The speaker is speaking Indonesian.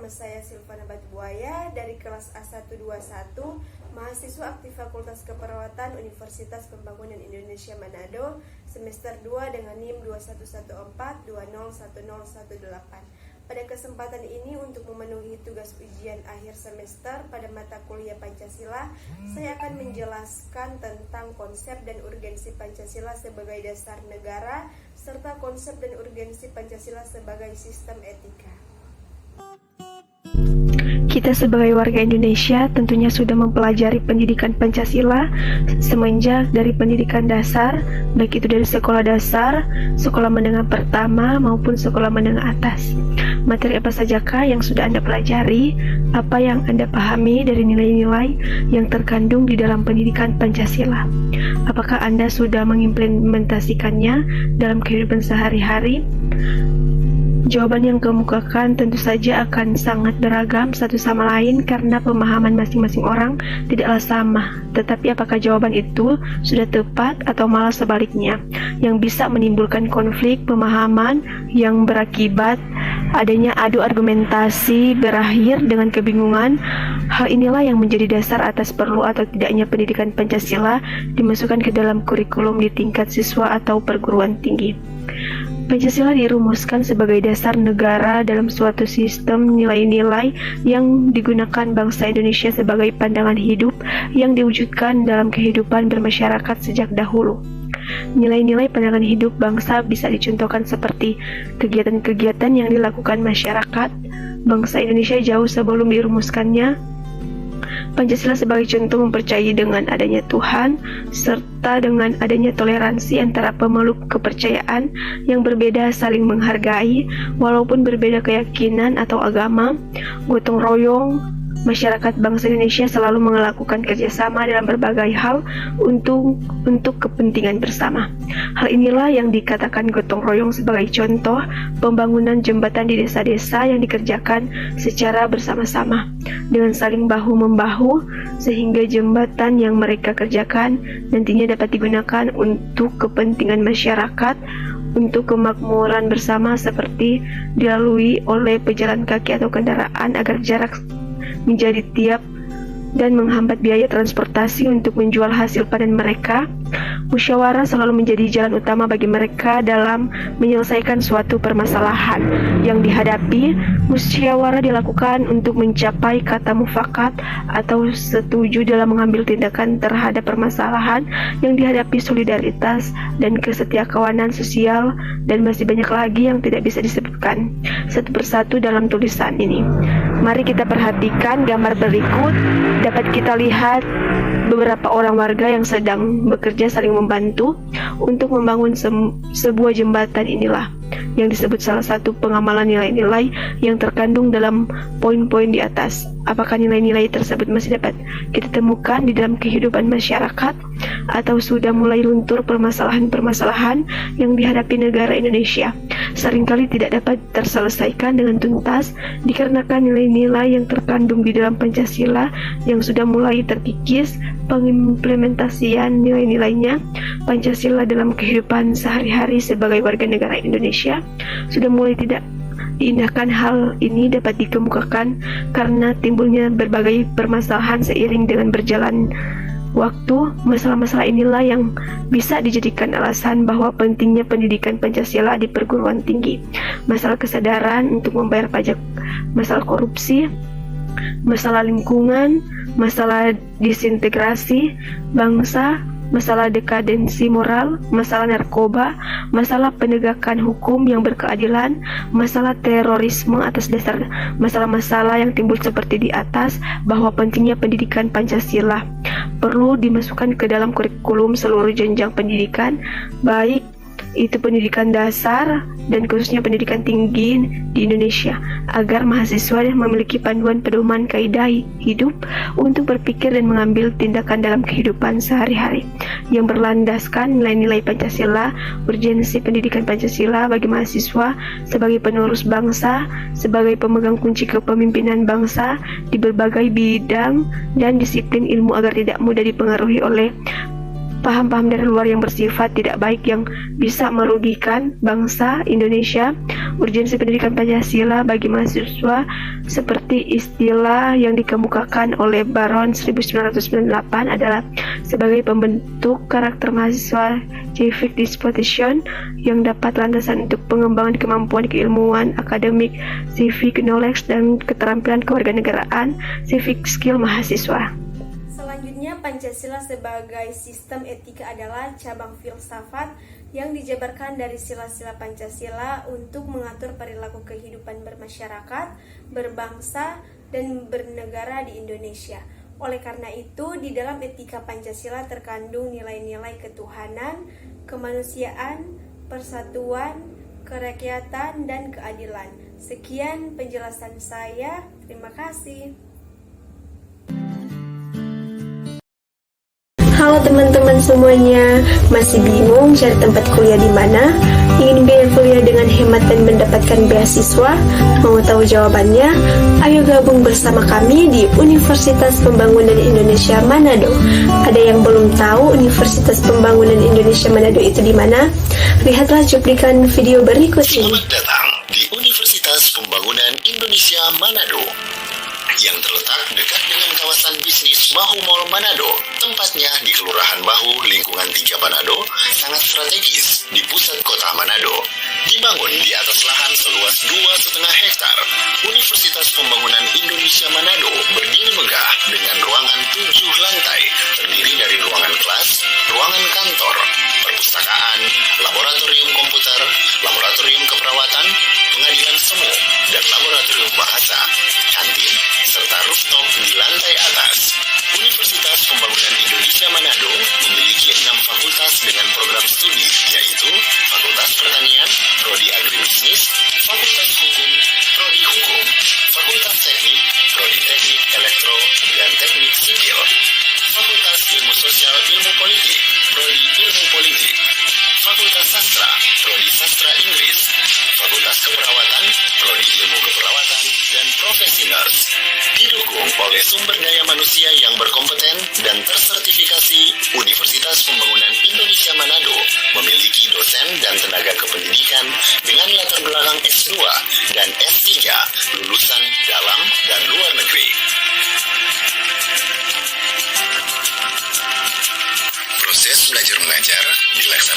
nama saya Silvana Batubuaya dari kelas A121, mahasiswa aktif Fakultas Keperawatan Universitas Pembangunan Indonesia Manado, semester 2 dengan NIM 2114201018. Pada kesempatan ini untuk memenuhi tugas ujian akhir semester pada mata kuliah Pancasila, saya akan menjelaskan tentang konsep dan urgensi Pancasila sebagai dasar negara, serta konsep dan urgensi Pancasila sebagai sistem etika. Kita sebagai warga Indonesia tentunya sudah mempelajari pendidikan Pancasila semenjak dari pendidikan dasar, baik itu dari sekolah dasar, sekolah menengah pertama maupun sekolah menengah atas. Materi apa sajakah yang sudah Anda pelajari? Apa yang Anda pahami dari nilai-nilai yang terkandung di dalam pendidikan Pancasila? Apakah Anda sudah mengimplementasikannya dalam kehidupan sehari-hari? Jawaban yang kemukakan tentu saja akan sangat beragam satu sama lain karena pemahaman masing-masing orang tidaklah sama. Tetapi apakah jawaban itu sudah tepat atau malah sebaliknya, yang bisa menimbulkan konflik pemahaman yang berakibat adanya adu argumentasi berakhir dengan kebingungan. Hal inilah yang menjadi dasar atas perlu atau tidaknya pendidikan Pancasila dimasukkan ke dalam kurikulum di tingkat siswa atau perguruan tinggi. Pancasila dirumuskan sebagai dasar negara dalam suatu sistem nilai-nilai yang digunakan bangsa Indonesia sebagai pandangan hidup yang diwujudkan dalam kehidupan bermasyarakat sejak dahulu. Nilai-nilai pandangan hidup bangsa bisa dicontohkan seperti kegiatan-kegiatan yang dilakukan masyarakat bangsa Indonesia jauh sebelum dirumuskannya. Pancasila sebagai contoh mempercayai dengan adanya Tuhan, serta dengan adanya toleransi antara pemeluk kepercayaan yang berbeda saling menghargai, walaupun berbeda keyakinan atau agama. Gotong royong, masyarakat bangsa Indonesia selalu melakukan kerjasama dalam berbagai hal untuk kepentingan bersama. Hal inilah yang dikatakan gotong royong sebagai contoh pembangunan jembatan di desa-desa yang dikerjakan secara bersama-sama dengan saling bahu-membahu, sehingga jembatan yang mereka kerjakan nantinya dapat digunakan untuk kepentingan masyarakat, untuk kemakmuran bersama seperti dilalui oleh pejalan kaki atau kendaraan agar jarak menjadi tiap dan menghambat biaya transportasi untuk menjual hasil panen mereka. Musyawarah selalu menjadi jalan utama bagi mereka dalam menyelesaikan suatu permasalahan yang dihadapi. Musyawarah dilakukan untuk mencapai kata mufakat atau setuju dalam mengambil tindakan terhadap permasalahan yang dihadapi, solidaritas dan kesetiakawanan sosial, dan masih banyak lagi yang tidak bisa disebutkan satu persatu dalam tulisan ini. Mari kita perhatikan gambar berikut. Dapat kita lihat beberapa orang warga yang sedang bekerja saling membantu untuk membangun sebuah jembatan. Inilah yang disebut salah satu pengamalan nilai-nilai yang terkandung dalam poin-poin di atas. Apakah nilai-nilai tersebut masih dapat kita temukan di dalam kehidupan masyarakat, atau sudah mulai luntur permasalahan-permasalahan yang dihadapi negara Indonesia seringkali tidak dapat terselesaikan dengan tuntas dikarenakan nilai-nilai yang terkandung di dalam Pancasila yang sudah mulai terkikis pengimplementasian nilai-nilainya Pancasila dalam kehidupan sehari-hari sebagai warga negara Indonesia sudah mulai tidak diindahkan. Hal ini dapat dikemukakan karena timbulnya berbagai permasalahan seiring dengan berjalan waktu. Masalah-masalah inilah yang bisa dijadikan alasan bahwa pentingnya pendidikan Pancasila di perguruan tinggi. Masalah kesadaran untuk membayar pajak, masalah korupsi, masalah lingkungan, masalah disintegrasi bangsa, masalah dekadensi moral, masalah narkoba, masalah penegakan hukum yang berkeadilan, masalah terorisme atas dasar masalah-masalah yang timbul seperti di atas, bahwa pentingnya pendidikan Pancasila perlu dimasukkan ke dalam kurikulum seluruh jenjang pendidikan, baik itu pendidikan dasar dan khususnya pendidikan tinggi di Indonesia, agar mahasiswa memiliki panduan pedoman kaidah hidup untuk berpikir dan mengambil tindakan dalam kehidupan sehari-hari yang berlandaskan nilai-nilai Pancasila. Urgensi pendidikan Pancasila bagi mahasiswa sebagai penerus bangsa, sebagai pemegang kunci kepemimpinan bangsa di berbagai bidang dan disiplin ilmu agar tidak mudah dipengaruhi oleh paham-paham dari luar yang bersifat tidak baik yang bisa merugikan bangsa Indonesia. Urgensi pendidikan Pancasila bagi mahasiswa seperti istilah yang dikemukakan oleh Baron 1998 adalah sebagai pembentuk karakter mahasiswa civic disposition yang dapat landasan untuk pengembangan kemampuan keilmuan akademik, civic knowledge, dan keterampilan kewarganegaraan, civic skill mahasiswa. Selanjutnya, Pancasila sebagai sistem etika adalah cabang filsafat yang dijabarkan dari sila-sila Pancasila untuk mengatur perilaku kehidupan bermasyarakat, berbangsa, dan bernegara di Indonesia. Oleh karena itu, di dalam etika Pancasila terkandung nilai-nilai ketuhanan, kemanusiaan, persatuan, kerakyatan, dan keadilan. Sekian penjelasan saya. Terima kasih. Halo teman-teman semuanya, masih bingung cari tempat kuliah di mana? Ingin biaya kuliah dengan hemat dan mendapatkan beasiswa? Mau tahu jawabannya? Ayo gabung bersama kami di Universitas Pembangunan Indonesia Manado. Ada yang belum tahu Universitas Pembangunan Indonesia Manado itu di mana? Lihatlah cuplikan video berikut ini. Selamat datang di Universitas Pembangunan Indonesia Manado yang terletak dekat dengan kawasan bisnis Bahu Mall Manado. Tempatnya di Kelurahan Bahu, Lingkungan 3 Manado, sangat strategis di pusat kota Manado. Dibangun di atas lahan seluas 2,5 hektar, Universitas Pembangunan Indonesia Manado berdiri megah dengan ruangan 7 lantai, terdiri dari ruangan kelas, ruangan kantor, perpustakaan, laboratorium komputer, laboratorium keperawatan, pengadilan semu, dan laboratorium bahasa, kantin, serta rooftop di lantai atas. Universitas Pembangunan Indonesia Manado memiliki 6 fakultas dengan program studi, yaitu Fakultas Pertanian, Prodi Agribisnis, Fakultas Hukum, Prodi Hukum, Fakultas Teknik, Prodi Teknik Elektro dan Teknik Sipil, Fakultas Ilmu Sosial Ilmu Politik, Prodi Ilmu Politik, Fakultas Sastra, Prodi Sastra Inggris, Fakultas Keperawatan, Prodi Ilmu Keperawatan, dan Profesi Nurse. Didukung oleh sumber daya manusia yang berkompeten dan tersertifikasi, Universitas Pembangunan Indonesia Manado memiliki dosen dan tenaga kependidikan dengan latar belakang S2 dan S3 lulusan dalam dan luar negeri. Proses belajar mengajar dilaksanakan